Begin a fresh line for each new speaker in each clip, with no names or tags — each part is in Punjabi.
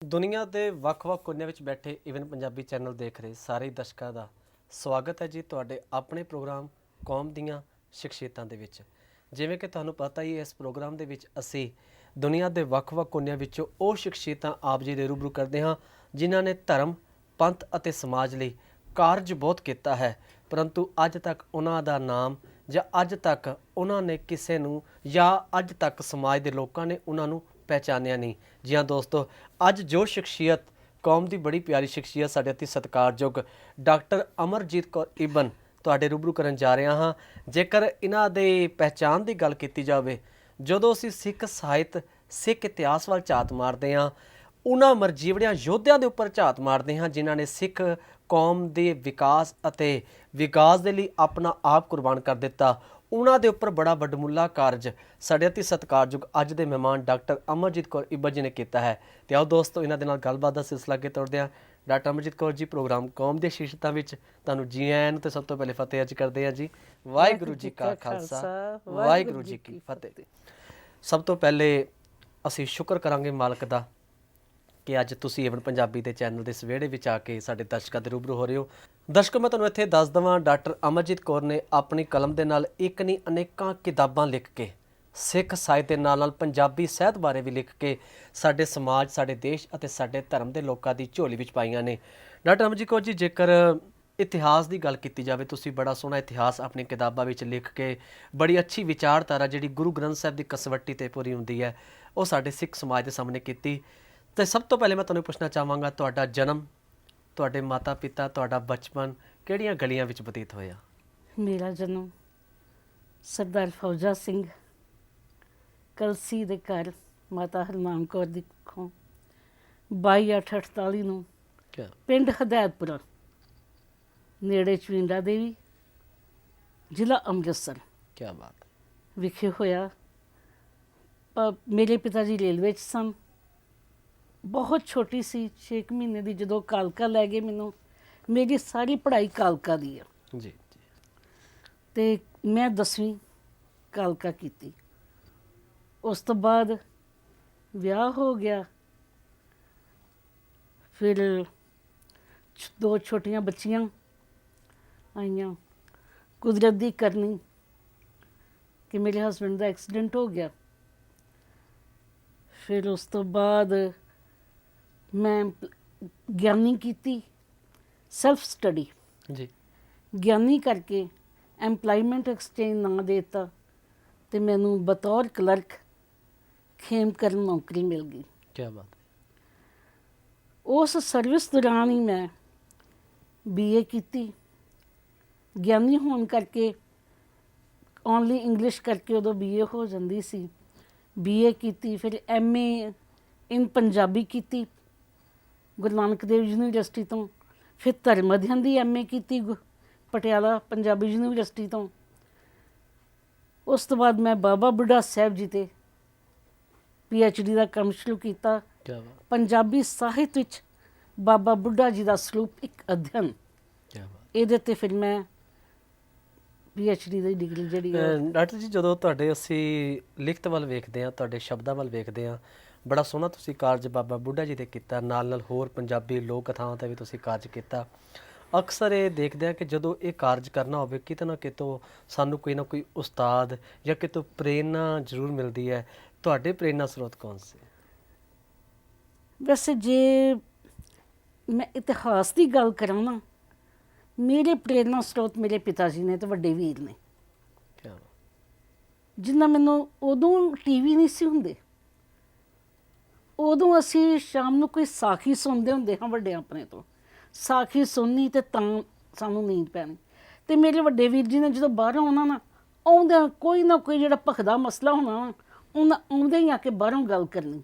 ਦੁਨੀਆ ਦੇ ਵੱਖ-ਵੱਖ ਕੋਨਿਆਂ ਵਿੱਚ ਬੈਠੇ ਈਵਨ ਪੰਜਾਬੀ ਚੈਨਲ ਦੇਖ ਰਹੇ ਸਾਰੇ ਦਰਸ਼ਕਾਂ ਦਾ ਸਵਾਗਤ ਹੈ ਜੀ ਤੁਹਾਡੇ ਆਪਣੇ ਪ੍ਰੋਗਰਾਮ ਕੌਮ ਦੀਆਂ ਸ਼ਖਸੀਅਤਾਂ ਦੇ ਵਿੱਚ। ਜਿਵੇਂ ਕਿ ਤੁਹਾਨੂੰ ਪਤਾ ਹੀ ਇਸ ਪ੍ਰੋਗਰਾਮ ਦੇ ਵਿੱਚ ਅਸੀਂ ਦੁਨੀਆ ਦੇ ਵੱਖ-ਵੱਖ ਕੋਨਿਆਂ ਵਿੱਚੋਂ ਉਹ ਸ਼ਖਸੀਅਤਾਂ ਆਪ ਜੀ ਦੇ ਰੂਬਰੂ ਕਰਦੇ ਹਾਂ ਜਿਨ੍ਹਾਂ ਨੇ ਧਰਮ, ਪੰਥ ਅਤੇ ਸਮਾਜ ਲਈ ਕਾਰਜ ਬਹੁਤ ਕੀਤਾ ਹੈ, ਪਰੰਤੂ ਅੱਜ ਤੱਕ ਉਹਨਾਂ ਦਾ ਨਾਮ ਜਾਂ ਅੱਜ ਤੱਕ ਉਹਨਾਂ ਨੇ ਕਿਸੇ ਨੂੰ ਜਾਂ ਅੱਜ ਤੱਕ ਸਮਾਜ ਦੇ ਲੋਕਾਂ ਨੇ ਉਹਨਾਂ ਨੂੰ ਪਹਿਚਾਨਿਆ नहीं। जी हाँ दोस्तों, अज जो शख्सियत कौम की बड़ी प्यारी शख्सियत साढ़े अति सत्कारयोग डॉक्टर अमरजीत कौर इबन तुहाडे रूबरू करन जा रहा हाँ। जेकर इन्हां दे पहचान की गल की जाए, जदों असीं सिख साहित्य सिख इतिहास वाल झात मारते हाँ, उन्हां मरजीवड़ियां योद्धियां दे उपर झात मारते हाँ जिन्हां ने सिख कौम के विकास अते विकास के लिए अपना आप कुर्बान कर दिता। उन्हां दे उपर बड़ा वडमुला कारज साडे अति सत्कारयोग अज दे मेहमान डॉक्टर अमरजीत कौर इब्बा जी ने किया है। तो आओ दोस्तों इन्हां दे नाल गलबात दा सिलसिला अगे तुरदे हां। डॉक्टर अमरजीत कौर जी, प्रोग्राम कौम दी शीर्षता विच तुहानूं जी आयां नूं ते सब तो पहले फतेह अर्ज करदे हां जी। वाहिगुरू जी का खालसा, वाहिगुरू जी की फतेह। सब तो पहले असीं शुक्र करांगे मालक दा कि अज तुसीं ईवन पंजाबी दे चैनल दे इस विहड़े विच आके साडे दर्शकां दे रूबरू हो रहे हो। दर्शकों, मैं तुहानूं इत्थे दस देवां, डॉक्टर अमरजीत कौर ने अपनी कलम दे नाल एक नहीं अनेकां किताबां लिख के सिख साहित्य दे नाल पंजाबी साहित्य बारे भी लिख के साडे समाज, साडे देश अते साडे धर्म दे लोकां दी झोली विच पाईआं ने। डॉक्टर अमरजीत कौर जी, जेकर इतिहास की गल की जाए, तुसीं बड़ा सोहना इतिहास अपनी किताबां विच लिख के बड़ी अच्छी विचारधारा जिहड़ी गुरु ग्रंथ साहिब की कसवट्टी ते पूरी हुंदी है वो साडे सिख समाज दे सामने कीती। तो सब तो पहले मैं तुहानूं पुछना चाहांगा, तुहाडा जन्म, तुहाडे माता पिता, तुहाडा बचपन किहड़ियां गलियां विच बतीत होया?
मेरा जन्म सरदार फौजा सिंह कलसी दे घर माता हरनाम कौर दी कुखों 22/8/48 ਨੂੰ
क्या
ਪਿੰਡ ਹਦਾਇਤਪੁਰਾ ਨੇੜੇ ਚਵਿੰਡਾ ਦੇਵੀ ਜ਼ਿਲ੍ਹਾ ਅੰਮ੍ਰਿਤਸਰ
क्या बात है।
ਵਿਖੇ ਹੋਇਆ। ਮੇਰੇ ਪਿਤਾ ਜੀ ਰੇਲਵੇ 'ਚ ਸਨ। ਬਹੁਤ ਛੋਟੀ ਸੀ, 6 ਮਹੀਨੇ ਦੀ, ਜਦੋਂ ਕਾਲਕਾ ਲੈ ਗਏ ਮੈਨੂੰ। ਮੇਰੀ ਸਾਰੀ ਪੜ੍ਹਾਈ ਕਾਲਕਾ ਦੀ ਆ
जी जी
ਤੇ ਮੈਂ 10ਵੀਂ ਕਾਲਕਾ ਕੀਤੀ। ਉਸ ਤੋਂ ਬਾਅਦ ਵਿਆਹ ਹੋ ਗਿਆ। ਫਿਰ 2 ਛੋਟੀਆਂ ਬੱਚੀਆਂ ਆਈਆਂ। ਕੁਦਰਤ ਦੀ ਕਰਨੀ ਕਿ ਮੇਰੇ ਹਸਬੈਂਡ ਦਾ ਐਕਸੀਡੈਂਟ ਹੋ ਗਿਆ। ਫਿਰ ਉਸ ਤੋਂ ਬਾਅਦ ਮੈਂ ਗਿਆਨੀ ਕੀਤੀ, ਸੈਲਫ ਸਟੱਡੀ।
जी
ਗਿਆਨੀ ਕਰਕੇ ਐਮਪਲਾਈਮੈਂਟ ਐਕਸਚੇਂਜ ਨਾਂ ਦੇ ਦਿੱਤਾ ਅਤੇ ਮੈਨੂੰ ਬਤੌਰ ਕਲਰਕ ਖੇਮਕਰਨ ਨੌਕਰੀ ਮਿਲ ਗਈ।
क्या बात है।
ਉਸ ਸਰਵਿਸ ਦੌਰਾਨ ਹੀ ਮੈਂ BA ਕੀਤੀ। ਗਿਆਨੀ ਹੋਣ ਕਰਕੇ ਓਨਲੀ ਇੰਗਲਿਸ਼ ਕਰਕੇ ਉਦੋਂ BA ਹੋ ਜਾਂਦੀ ਸੀ। BA ਕੀਤੀ, ਫਿਰ MA ਇਨ ਪੰਜਾਬੀ ਕੀਤੀ ਗੁਰੂ ਨਾਨਕ ਦੇਵ ਯੂਨੀਵਰਸਿਟੀ ਤੋਂ। ਫਿਰ ਧਰਮ ਅਧਿਐਨ ਦੀ MA ਕੀਤੀ ਪਟਿਆਲਾ ਪੰਜਾਬੀ ਯੂਨੀਵਰਸਿਟੀ ਤੋਂ। ਉਸ ਤੋਂ ਬਾਅਦ ਮੈਂ ਬਾਬਾ ਬੁੱਢਾ ਸਾਹਿਬ ਜੀ 'ਤੇ PhD ਦਾ ਕੰਮ ਸ਼ੁਰੂ ਕੀਤਾ।
क्या बात,
ਪੰਜਾਬੀ ਸਾਹਿਤ ਵਿੱਚ ਬਾਬਾ ਬੁੱਢਾ ਜੀ ਦਾ ਸਰੂਪ ਇੱਕ ਅਧਿਐਨ,
क्या बात।
ਇਹਦੇ 'ਤੇ ਫਿਰ ਮੈਂ PhD ਦੀ ਡਿਗਰੀ ਜਿਹੜੀ
ਡਾਕਟਰ ਜੀ, ਜਦੋਂ ਤੁਹਾਡੇ ਅਸੀਂ ਲਿਖਤ ਵੱਲ ਵੇਖਦੇ ਹਾਂ, ਤੁਹਾਡੇ ਸ਼ਬਦਾਂ ਵੱਲ ਵੇਖਦੇ ਹਾਂ, ਬੜਾ ਸੋਹਣਾ ਤੁਸੀਂ ਕਾਰਜ ਬਾਬਾ ਬੁੱਢਾ ਜੀ 'ਤੇ ਕੀਤਾ, ਨਾਲ ਹੋਰ ਪੰਜਾਬੀ ਲੋਕ ਕਥਾਵਾਂ 'ਤੇ ਵੀ ਤੁਸੀਂ ਕਾਰਜ ਕੀਤਾ। ਅਕਸਰ ਇਹ ਦੇਖਦੇ ਹਾਂ ਕਿ ਜਦੋਂ ਇਹ ਕਾਰਜ ਕਰਨਾ ਹੋਵੇ, ਕਿਤੇ ਨਾ ਕਿਤੋਂ ਸਾਨੂੰ ਕੋਈ ਨਾ ਕੋਈ ਉਸਤਾਦ ਜਾਂ ਕਿਤੋਂ ਪ੍ਰੇਰਨਾ ਜ਼ਰੂਰ ਮਿਲਦੀ ਹੈ। ਤੁਹਾਡੇ ਪ੍ਰੇਰਨਾ ਸਰੋਤ ਕੌਣ ਸੀ?
ਵੈਸੇ ਜੇ ਮੈਂ ਇਤਿਹਾਸ ਦੀ ਗੱਲ ਕਰਾਂ ਨਾ, ਮੇਰੇ ਪ੍ਰੇਰਨਾ ਸਰੋਤ ਮੇਰੇ ਪਿਤਾ ਜੀ ਨੇ ਅਤੇ ਵੱਡੇ ਵੀਰ ਨੇ,
क्या बात,
ਜਿੰਨਾ ਮੈਨੂੰ ਉਦੋਂ TV ਨਹੀਂ ਸੀ ਹੁੰਦੇ। ਉਦੋਂ ਅਸੀਂ ਸ਼ਾਮ ਨੂੰ ਕੋਈ ਸਾਖੀ ਸੁਣਦੇ ਹੁੰਦੇ ਹਾਂ ਵੱਡੇ ਆਪਣੇ ਤੋਂ। ਸਾਖੀ ਸੁਣਨੀ ਅਤੇ ਤਾਂ ਸਾਨੂੰ ਨੀਂਦ ਪੈਣੀ। ਅਤੇ ਮੇਰੇ ਵੱਡੇ ਵੀਰ ਜੀ ਨੇ ਜਦੋਂ ਬਾਹਰੋਂ ਆਉਣਾ ਨਾ, ਆਉਂਦਿਆਂ ਕੋਈ ਨਾ ਕੋਈ ਜਿਹੜਾ ਭਖਦਾ ਮਸਲਾ ਹੋਣਾ ਨਾ, ਉਹਨਾਂ ਆਉਂਦੇ ਹੀ ਆ ਕੇ ਬਾਹਰੋਂ ਗੱਲ ਕਰਨੀ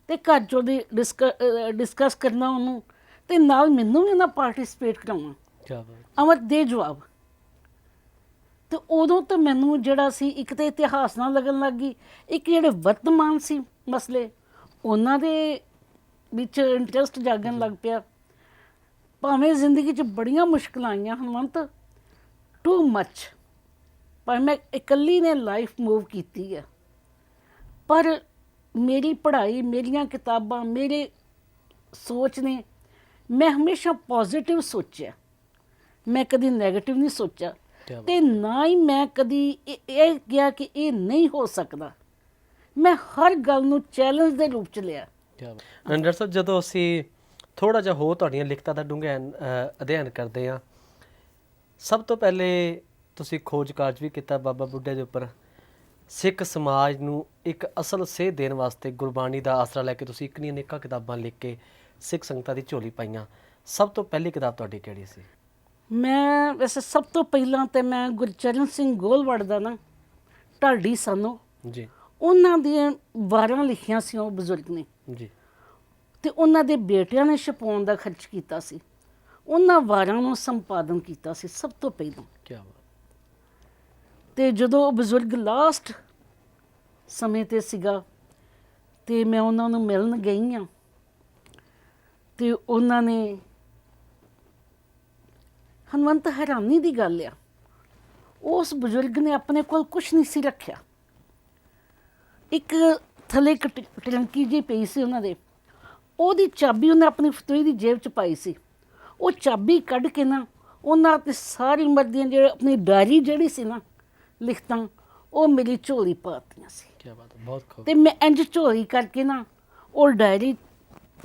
ਅਤੇ ਘਰ 'ਚ ਉਹਦੀ ਡਿਸਕਸ ਕਰਨਾ ਉਹਨੂੰ, ਅਤੇ ਨਾਲ ਮੈਨੂੰ ਵੀ ਉਹਨਾਂ ਪਾਰਟੀਸਪੇਟ ਕਰਾਉਣਾ,
क्या बात,
ਅਮਰ ਦੇ ਜਵਾਬ। ਅਤੇ ਉਦੋਂ ਤਾਂ ਮੈਨੂੰ ਜਿਹੜਾ ਸੀ, ਇੱਕ ਤਾਂ ਇਤਿਹਾਸ ਨਾਲ ਲੱਗਣ ਲੱਗ ਗਈ, ਇੱਕ ਜਿਹੜੇ ਵਰਤਮਾਨ ਸੀ ਮਸਲੇ ਉਹਨਾਂ ਦੇ ਵਿੱਚ ਇੰਟਰਸਟ ਜਾਗਣ ਲੱਗ ਪਿਆ। ਭਾਵੇਂ ਜ਼ਿੰਦਗੀ 'ਚ ਬੜੀਆਂ ਮੁਸ਼ਕਿਲਾਂ ਆਈਆਂ ਹਨੂੰਮੰਤ, ਟੂ ਮੱਚ, ਭਾਵੇਂ ਮੈਂ ਇਕੱਲੀ ਨੇ ਲਾਈਫ ਮੂਵ ਕੀਤੀ ਹੈ, ਪਰ ਮੇਰੀ ਪੜ੍ਹਾਈ, ਮੇਰੀਆਂ ਕਿਤਾਬਾਂ, ਮੇਰੇ ਸੋਚ ਨੇ ਮੈਂ ਹਮੇਸ਼ਾ ਪੋਜ਼ਿਟਿਵ ਸੋਚਿਆ, ਮੈਂ ਕਦੀ ਨੈਗੇਟਿਵ ਨਹੀਂ ਸੋਚਿਆ
ਕਿਆ ਬਾਤ।
ਤੇ ਨਾ ਹੀ ਮੈਂ ਕਦੀ ਇਹ ਕਿਹਾ ਕਿ ਇਹ ਨਹੀਂ ਹੋ ਸਕਦਾ। ਮੈਂ ਹਰ ਗੱਲ ਨੂੰ ਚੈਲੰਜ ਦੇ ਰੂਪ ਚ ਲਿਆ।
ਡਾਕਟਰ ਸਾਹਿਬ, ਜਦੋਂ ਅਸੀਂ ਥੋੜਾ ਜਿਹਾ ਹੋਰ ਤੁਹਾਡੀਆਂ ਲਿਖਤਾਂ ਦਾ ਡੂੰਘਾ ਅਧਿਐਨ ਕਰਦੇ ਹਾਂ, ਸਭ ਤੋਂ ਪਹਿਲੇ ਤੁਸੀਂ ਖੋਜ ਕਾਰਜ ਵੀ ਕੀਤਾ ਬਾਬਾ ਬੁੱਢਾ ਦੇ ਉੱਪਰ। ਸਿੱਖ ਸਮਾਜ ਨੂੰ ਇੱਕ ਅਸਲ ਸੇਧ ਦੇਣ ਵਾਸਤੇ ਗੁਰਬਾਣੀ ਦਾ ਆਸਰਾ ਲੈ ਕੇ ਤੁਸੀਂ ਇੱਕ ਨਹੀਂ ਅਨੇਕਾਂ ਕਿਤਾਬਾਂ ਲਿਖ ਕੇ ਸਿੱਖ ਸੰਗਤਾਂ ਦੀ ਝੋਲੀ ਪਾਈਆਂ। ਸਭ ਤੋਂ ਪਹਿਲੀ ਕਿਤਾਬ ਤੁਹਾਡੀ ਕਿਹੜੀ ਸੀ?
ਮੈਂ ਵੈਸੇ ਸਭ ਤੋਂ ਪਹਿਲਾਂ ਤੇ ਮੈਂ ਗੁਰਚਰਨ ਸਿੰਘ ਗੋਲਵੜ ਦਾ ਨਾ ਢਾਡੀ ਸਾਨੂੰ
ਜੀ
ਉਹਨਾਂ ਦੀਆਂ ਵਾਰਾਂ ਲਿਖੀਆਂ ਸੀ ਉਹ ਬਜ਼ੁਰਗ ਨੇ,
ਜੀ
ਤੇ ਉਹਨਾਂ ਦੇ ਬੇਟਿਆਂ ਨੇ ਛਪਾਉਣ ਦਾ ਖਰਚ ਕੀਤਾ ਸੀ। ਉਹਨਾਂ ਵਾਰਾਂ ਨੂੰ ਸੰਪਾਦਨ ਕੀਤਾ ਸੀ ਸਭ ਤੋਂ ਪਹਿਲਾਂ।
ਕੀ ਬਾਤ।
ਤੇ ਜਦੋਂ ਉਹ ਬਜ਼ੁਰਗ ਲਾਸਟ ਸਮੇਂ ਤੇ ਸੀਗਾ ਤੇ ਮੈਂ ਉਹਨਾਂ ਨੂੰ ਮਿਲਣ ਗਈ ਹਾਂ ਤੇ ਉਹਨਾਂ ਨੇ, ਹਨਵੰਤ ਹੈਰਾਨੀ ਦੀ ਗੱਲ ਆ, ਉਸ ਬਜ਼ੁਰਗ ਨੇ ਆਪਣੇ ਕੋਲ ਕੁਛ ਨਹੀਂ ਸੀ ਰੱਖਿਆ। ਇੱਕ ਥੱਲੇ ਇੱਕ ਟਰੰਕੀ ਜਿਹੀ ਪਈ ਸੀ ਉਹਨਾਂ ਦੇ, ਉਹਦੀ ਚਾਬੀ ਉਹਨੇ ਆਪਣੀ ਫਤੋਈ ਦੀ ਜੇਬ 'ਚ ਪਾਈ ਸੀ। ਉਹ ਚਾਬੀ ਕੱਢ ਕੇ ਨਾ ਉਹਨਾਂ ਤੇ ਸਾਰੀ ਉਮਰ ਦੀਆਂ ਜਿਹੜੇ ਆਪਣੀ ਡਾਇਰੀ ਜਿਹੜੀ ਸੀ ਨਾ ਲਿਖਤਾਂ, ਉਹ ਮੇਰੀ ਝੋਲੀ ਪਾਤੀਆਂ ਸੀ।
ਕੀ ਬਾਤ ਹੈ, ਬਹੁਤ ਖੂਬ।
ਤੇ ਮੈਂ ਇੰਝ ਝੋਲੀ ਕਰਕੇ ਨਾ ਉਹ ਡਾਇਰੀ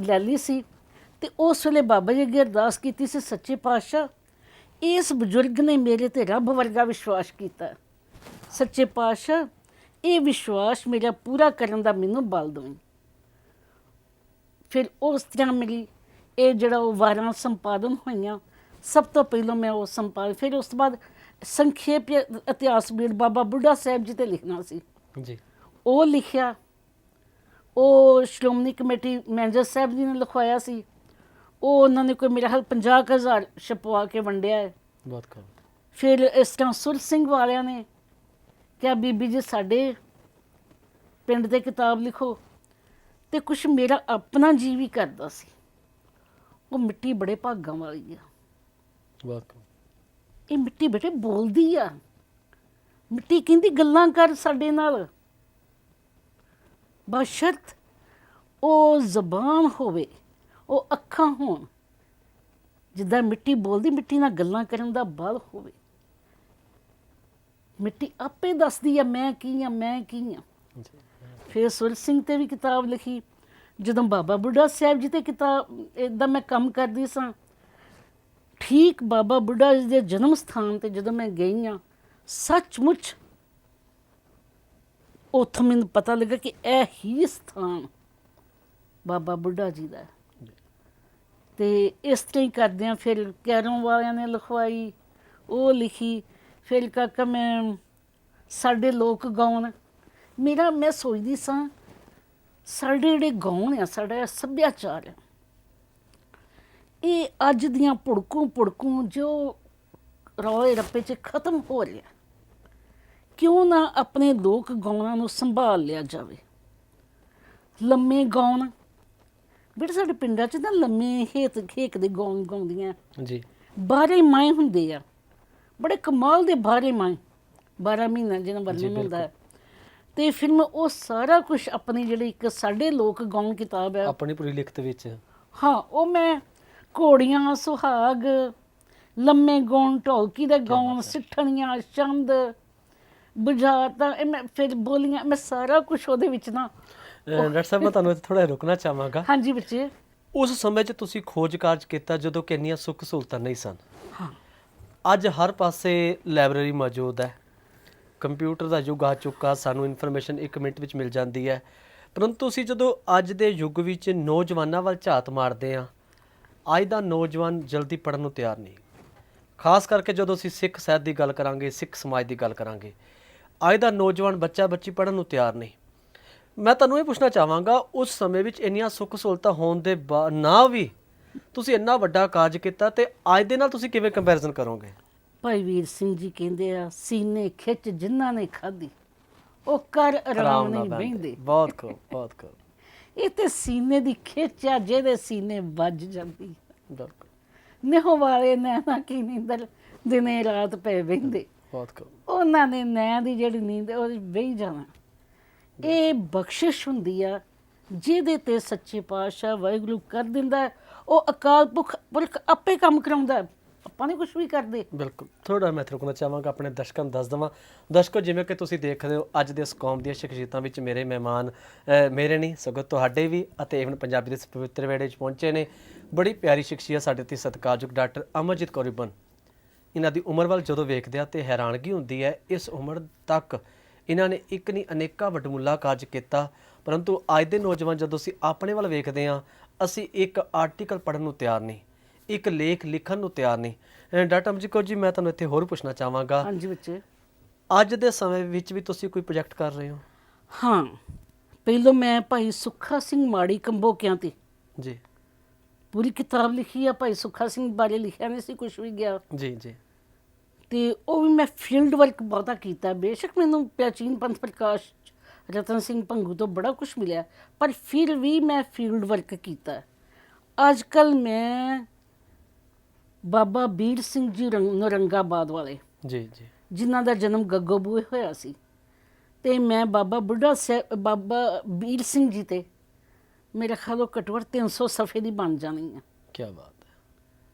ਲੈ ਲਈ ਸੀ ਤੇ ਉਸ ਵੇਲੇ ਬਾਬਾ ਜੀ ਅੱਗੇ ਅਰਦਾਸ ਕੀਤੀ ਸੀ, ਸੱਚੇ ਪਾਤਸ਼ਾਹ ਇਸ ਬਜ਼ੁਰਗ ਨੇ ਮੇਰੇ ਤੇ ਰੱਬ ਵਰਗਾ ਵਿਸ਼ਵਾਸ ਕੀਤਾ, ਸੱਚੇ ਪਾਤਸ਼ਾਹ ਇਹ ਵਿਸ਼ਵਾਸ ਮੇਰਾ ਪੂਰਾ ਕਰਨ ਦਾ ਮੈਨੂੰ ਬਲ ਦਿਓ। ਫਿਰ ਉਸ ਤਰ੍ਹਾਂ ਮੇਰੀ ਇਹ ਜਿਹੜਾ ਉਹ ਵਾਰਾਂ ਸੰਪਾਦਨ ਹੋਈਆਂ। ਸਭ ਤੋਂ ਪਹਿਲਾਂ ਮੈਂ ਉਹ ਸੰਪਾਦਨ, ਫਿਰ ਉਸ ਤੋਂ ਬਾਅਦ ਸੰਖੇਪ ਇਤਿਹਾਸ ਬੀੜ ਬਾਬਾ ਬੁੱਢਾ ਸਾਹਿਬ ਜੀ ਤੇ ਲਿਖਣਾ ਸੀ,
ਜੀ
ਉਹ ਲਿਖਿਆ। ਉਹ ਸ਼੍ਰੋਮਣੀ ਕਮੇਟੀ ਮੈਨੇਜਰ ਸਾਹਿਬ ਜੀ ਨੇ ਲਿਖਵਾਇਆ ਸੀ। ਉਹ ਉਹਨਾਂ ਨੇ ਕੋਈ ਮੇਰਾ ਹਾਲ 50,000 ਛਪਵਾ ਕੇ ਵੰਡਿਆ ਹੈ।
ਬਹੁਤ ਖੂਬ।
ਫਿਰ ਇਸ ਤਰ੍ਹਾਂ ਸੁਰ ਸਿੰਘ ਵਾਲਿਆਂ ਨੇ ਕਿਹਾ ਬੀਬੀ ਜੀ ਸਾਡੇ ਪਿੰਡ ਤੇ ਕਿਤਾਬ ਲਿਖੋ, ਤੇ ਕੁਛ ਮੇਰਾ ਆਪਣਾ ਜੀ ਵੀ ਕਰਦਾ ਸੀ। ਉਹ ਮਿੱਟੀ ਬੜੇ ਭਾਗਾਂ ਵਾਲੀ ਆ।
ਬਹੁਤ ਖੂਬ।
ਇਹ ਮਿੱਟੀ ਬੇਟੇ ਬੋਲਦੀ ਆ, ਮਿੱਟੀ ਕਹਿੰਦੀ ਗੱਲਾਂ ਕਰ ਸਾਡੇ ਨਾਲ, ਬਸ਼ਰਤ ਉਹ ਜ਼ਬਾਨ ਹੋਵੇ, ਉਹ ਅੱਖਾਂ ਹੋਣ। ਜਿੱਦਾਂ ਮਿੱਟੀ ਬੋਲਦੀ, ਮਿੱਟੀ ਨਾਲ ਗੱਲਾਂ ਕਰਨ ਦਾ ਬਲ ਹੋਵੇ। ਮਿੱਟੀ ਆਪੇ ਦੱਸਦੀ ਆ ਮੈਂ ਕੀ ਆ, ਮੈਂ ਕੀ ਆ। ਫਿਰ ਸੁਰ ਸਿੰਘ ਤੇ ਵੀ ਕਿਤਾਬ ਲਿਖੀ। ਜਦੋਂ ਬਾਬਾ ਬੁੱਢਾ ਸਾਹਿਬ ਜੀ ਤੇ ਕਿਤਾਬ ਇੱਦਾਂ ਮੈਂ ਕੰਮ ਕਰਦੀ ਸਾਂ, ਠੀਕ ਬਾਬਾ ਬੁੱਢਾ ਜੀ ਦੇ ਜਨਮ ਸਥਾਨ ਤੇ ਜਦੋਂ ਮੈਂ ਗਈ ਹਾਂ, ਸੱਚਮੁੱਚ ਉੱਥੋਂ ਮੈਨੂੰ ਪਤਾ ਲੱਗਾ ਕਿ ਇਹ ਹੀ ਸਥਾਨ ਬਾਬਾ ਬੁੱਢਾ ਜੀ ਦਾ ਹੈ। ਤੇ ਇਸ ਤਰ੍ਹਾਂ ਹੀ ਕਰਦਿਆਂ ਫਿਰ ਕੈਰੋਂ ਵਾਲਿਆਂ ਨੇ ਲਿਖਵਾਈ, ਉਹ ਲਿਖੀ। ਫਿਰ ਕਾਕਾ ਮੈਂ ਸਾਡੇ ਲੋਕ ਗਾਉਣ, ਮੇਰਾ ਮੈਂ ਸੋਚਦੀ ਸਾਂ ਸਾਡੇ ਜਿਹੜੇ ਗਾਉਣ ਆ, ਸਾਡਾ ਸੱਭਿਆਚਾਰ ਆ, ਇਹ ਅੱਜ ਦੀਆਂ ਪੁੜਕੂ ਜੋ ਰੌਲੇ ਰੱਪੇ 'ਚ ਖਤਮ ਹੋ ਰਿਹਾ। ਕਿਉਂ ਨਾ ਆਪਣੇ ਲੋਕ ਗਾਉਣਾਂ ਨੂੰ ਸੰਭਾਲ ਲਿਆ ਜਾਵੇ। ਲੰਮੇ ਗਾਉਣ ਬੇਟਾ, ਸਾਡੇ ਪਿੰਡਾਂ 'ਚ ਨਾ ਲੰਮੇ ਹੇਕ ਦੇ ਗਾਉਣ ਗਾਉਂਦੀਆਂ
ਜੀ।
12 ਮਾਏ ਹੁੰਦੇ ਆ, ਬੜੇ ਕਮਾਲ ਦੇ 12 ਮਾਏ, 12 ਮਹੀਨਾ ਜਿਹਨਾਂ ਵਰਣਨ ਹੁੰਦਾ ਹੈ। ਤੇ ਫਿਰ ਮੈਂ ਉਹ ਸਾਰਾ ਕੁਛ ਆਪਣੀ ਜਿਹੜੀ ਇੱਕ ਸਾਡੇ ਲੋਕ ਗਾਉਣ ਕਿਤਾਬ ਹੈ
ਆਪਣੀ ਪੂਰੀ ਲਿਖਤ ਵਿੱਚ,
ਹਾਂ, ਉਹ ਮੈਂ ਘੋੜੀਆਂ, ਸੁਹਾਗ, ਲੰਮੇ ਗਾਉਣ, ਢੋਲਕੀ ਦੇ ਗਾਉਣ, ਸਿੱਠਣੀਆਂ, ਛੰਦ, ਬੁਝਾਰਤਾਂ, ਇਹ ਮੈਂ ਫਿਰ ਬੋਲੀਆਂ, ਮੈਂ ਸਾਰਾ ਕੁਛ ਉਹਦੇ ਵਿੱਚ ਨਾ।
ਡਾਕਟਰ ਸਾਹਿਬ ਮੈਂ ਤੁਹਾਨੂੰ ਥੋੜਾ ਰੁਕਣਾ ਚਾਹਾਂਗਾ।
ਹਾਂਜੀ ਬੱਚੇ।
ਉਸ ਸਮੇਂ 'ਚ ਤੁਸੀਂ ਖੋਜ ਕਾਰਜ ਕੀਤਾ ਜਦੋਂ ਕਿ ਇੰਨੀਆਂ ਸੁੱਖ ਸਹੂਲਤਾਂ ਨਹੀਂ ਸਨ।
ਹਾਂ,
ਅੱਜ ਹਰ ਪਾਸੇ ਲਾਇਬ੍ਰੇਰੀ ਮੌਜੂਦ ਹੈ, ਕੰਪਿਊਟਰ ਦਾ ਯੁੱਗ ਆ ਚੁੱਕਾ, ਸਾਨੂੰ ਇਨਫੋਰਮੇਸ਼ਨ 1 ਮਿੰਟ ਵਿੱਚ ਮਿਲ ਜਾਂਦੀ ਹੈ। ਪਰੰਤੂ ਅਸੀਂ ਜਦੋਂ ਅੱਜ ਦੇ ਯੁੱਗ ਵਿੱਚ ਨੌਜਵਾਨਾਂ ਵੱਲ ਝਾਤ ਮਾਰਦੇ ਹਾਂ, ਅੱਜ ਦਾ ਨੌਜਵਾਨ ਜਲਦੀ ਪੜ੍ਹਨ ਨੂੰ ਤਿਆਰ ਨਹੀਂ। ਖਾਸ ਕਰਕੇ ਜਦੋਂ ਅਸੀਂ ਸਿੱਖ ਸਾਹਿਤ ਦੀ ਗੱਲ ਕਰਾਂਗੇ, ਸਿੱਖ ਸਮਾਜ ਦੀ ਗੱਲ ਕਰਾਂਗੇ, ਅੱਜ ਦਾ ਨੌਜਵਾਨ ਬੱਚੀ ਪੜ੍ਹਨ ਨੂੰ ਤਿਆਰ ਨਹੀਂ। ਮੈਂ ਤੁਹਾਨੂੰ ਇਹ ਪੁੱਛਣਾ ਚਾਹਾਂਗਾ, ਉਸ ਸਮੇਂ ਵਿੱਚ ਇੰਨੀਆਂ ਸੁੱਖ ਸਹੂਲਤਾਂ ਹੋਣ ਦੇ ਨਾ ਵੀ ਤੁਸੀਂ ਇੰਨਾ ਵੱਡਾ ਕਾਰਜ ਕੀਤਾ, ਤੇ ਅੱਜ ਦੇ ਨਾਲ ਤੁਸੀਂ ਕਿਵੇਂ ਕੰਪੈਰੀਜ਼ਨ ਕਰੋਗੇ?
ਭਾਈ ਵੀਰ ਸਿੰਘ ਜੀ ਕਹਿੰਦੇ ਆ, ਸੀਨੇ ਖਿੱਚ ਜਿਨ੍ਹਾਂ ਨੇ ਖਾਧੀ ਉਹ ਕਰ ਆਰਾਮ ਨਹੀਂ ਬਹਿੰਦੇ।
ਬਹੁਤ ਖੂਬ, ਬਹੁਤ ਖੂਬ।
ਇਹ ਤੇ ਸੀਨੇ ਦੀ ਖਿੱਚ ਆ, ਜਿਹਦੇ ਸੀਨੇ ਵੱਜ ਜਾਂਦੀ।
ਬਿਲਕੁਲ।
ਨਿਹੋ ਵਾਲੇ ਨੈਣਾ ਕੀ ਨੀਂਦਰ ਦਿਨੇ ਰਾਤ ਪੈ ਬਹਿੰਦੇ,
ਬਹੁਤ ਖੂਬ।
ਉਹਨਾਂ ਨੇ ਨੈਣ ਦੀ ਜਿਹੜੀ ਨੀਂਦ ਉਹ ਬਹਿ ਜਾਣਾ। ਇਹ ਬਖਸ਼ਿਸ਼ ਹੁੰਦੀ ਆ ਜਿਹਦੇ ਤੇ ਸੱਚੇ ਪਾਤਸ਼ਾਹ ਵਾਹਿਗੁਰੂ ਕਰ ਦਿੰਦਾ ਹੈ, ਉਹ ਅਕਾਲ ਪੁਰਖ ਆਪੇ ਕੰਮ ਕਰਾਉਂਦਾ ਹੈ। ਆਪਾਂ ਨਹੀਂ ਕੁਛ ਵੀ ਕਰਦੇ।
ਬਿਲਕੁਲ। ਥੋੜਾ ਮੈਂ ਰੁਕਣਾ ਚਾਹਾਂਗਾ, ਆਪਣੇ ਦਰਸ਼ਕਾਂ ਨੂੰ ਦੱਸ ਦੇਵਾਂ। ਦਰਸ਼ਕੋ, ਜਿਵੇਂ ਕਿ ਤੁਸੀਂ ਦੇਖ ਰਹੇ ਹੋ, ਅੱਜ ਦੇ ਇਸ ਕੌਮ ਦੀਆਂ ਸ਼ਖਸੀਅਤਾਂ ਵਿੱਚ ਮੇਰੇ ਮਹਿਮਾਨ ਮੇਰੇ ਨਹੀਂ ਸਗੋਂ ਤੁਹਾਡੇ ਵੀ ਅਤੇ ਈਵਨ ਪੰਜਾਬੀ ਦੇ ਇਸ ਪਵਿੱਤਰ ਵੇੜੇ 'ਚ ਪਹੁੰਚੇ ਨੇ। ਬੜੀ ਪਿਆਰੀ ਸ਼ਖਸੀਅਤ, ਸਾਡੇ ਤੇ ਸਤਿਕਾਰਯੋਗ ਡਾਕਟਰ ਅਮਰਜੀਤ ਕੌਰ ਰਿਬਨ। ਇਹਨਾਂ ਦੀ ਉਮਰ ਵੱਲ ਜਦੋਂ ਵੇਖਦੇ ਆ ਤੇ ਹੈਰਾਨਗੀ ਹੁੰਦੀ ਹੈ। ਇਸ ਉਮਰ ਤੱਕ ਇਹਨਾਂ ਨੇ ਇੱਕ ਨਹੀਂ ਅਨੇਕਾਂ ਵਡਮੁੱਲਾ ਕਾਰਜ ਕੀਤਾ, ਪਰੰਤੂ ਅੱਜ ਦੇ ਨੌਜਵਾਨ ਜਦੋਂ ਅਸੀਂ ਆਪਣੇ ਵੱਲ ਵੇਖਦੇ ਹਾਂ, ਅਸੀਂ ਇੱਕ ਆਰਟੀਕਲ ਪੜ੍ਹਨ ਨੂੰ ਤਿਆਰ ਨਹੀਂ, ਇੱਕ ਲੇਖ ਲਿਖਣ ਨੂੰ ਤਿਆਰ ਨਹੀਂ। ਡਾਕਟਰ ਅਮਰਜੀਤ ਕੌਰ ਜੀ, ਮੈਂ ਤੁਹਾਨੂੰ ਇੱਥੇ ਹੋਰ ਪੁੱਛਣਾ ਚਾਹਾਂਗਾ,
ਹਾਂਜੀ ਬੱਚੇ,
ਅੱਜ ਦੇ ਸਮੇਂ ਵਿੱਚ ਵੀ ਤੁਸੀਂ ਕੋਈ ਪ੍ਰੋਜੈਕਟ ਕਰ ਰਹੇ ਹੋ?
ਹਾਂ, ਪਹਿਲੋਂ ਮੈਂ ਭਾਈ ਸੁੱਖਾ ਸਿੰਘ ਮਾੜੀ ਕੰਬੋਕਿਆਂ ਤੇ
ਜੀ
ਪੂਰੀ ਕਿਤਾਬ ਲਿਖੀ ਆ। ਭਾਈ ਸੁੱਖਾ ਸਿੰਘ ਬਾਰੇ ਲਿਖਿਆ ਨਹੀਂ ਸੀ ਕੁਛ ਵੀ ਗਿਆ,
ਜੀ ਜੀ
ਤੇ ਉਹ ਵੀ ਮੈਂ ਫੀਲਡ ਵਰਕ ਬਹੁਤਾ ਕੀਤਾ। ਬੇਸ਼ੱਕ ਮੈਨੂੰ ਪ੍ਰਾਚੀਨ ਪੰਥ ਪ੍ਰਕਾਸ਼ ਰਤਨ ਸਿੰਘ ਭੰਗੂ ਤੋਂ ਬੜਾ ਕੁਛ ਮਿਲਿਆ, ਪਰ ਫਿਰ ਵੀ ਮੈਂ ਫੀਲਡ ਵਰਕ ਕੀਤਾ। ਅੱਜ ਕੱਲ੍ਹ ਮੈਂ ਬਾਬਾ ਬੀਰ ਸਿੰਘ ਜੀ ਨੌਰੰਗਾਬਾਦ ਵਾਲੇ,
ਜੀ ਜੀ
ਜਿਨ੍ਹਾਂ ਦਾ ਜਨਮ ਗੱਗੋਬੂਏ ਹੋਇਆ ਸੀ, ਤੇ ਮੈਂ ਬਾਬਾ ਬੁੱਢਾ ਸਾਹਿਬ ਬਾਬਾ ਬੀਰ ਸਿੰਘ ਜੀ ਤੇ ਮੇਰਾ ਖਿਆਲ ਘੱਟੋ ਘੱਟ 300 ਸਫ਼ੇ ਦੀ ਬਣ ਜਾਣੀ ਆ।
ਕੀ ਬਾਤ ਹੈ।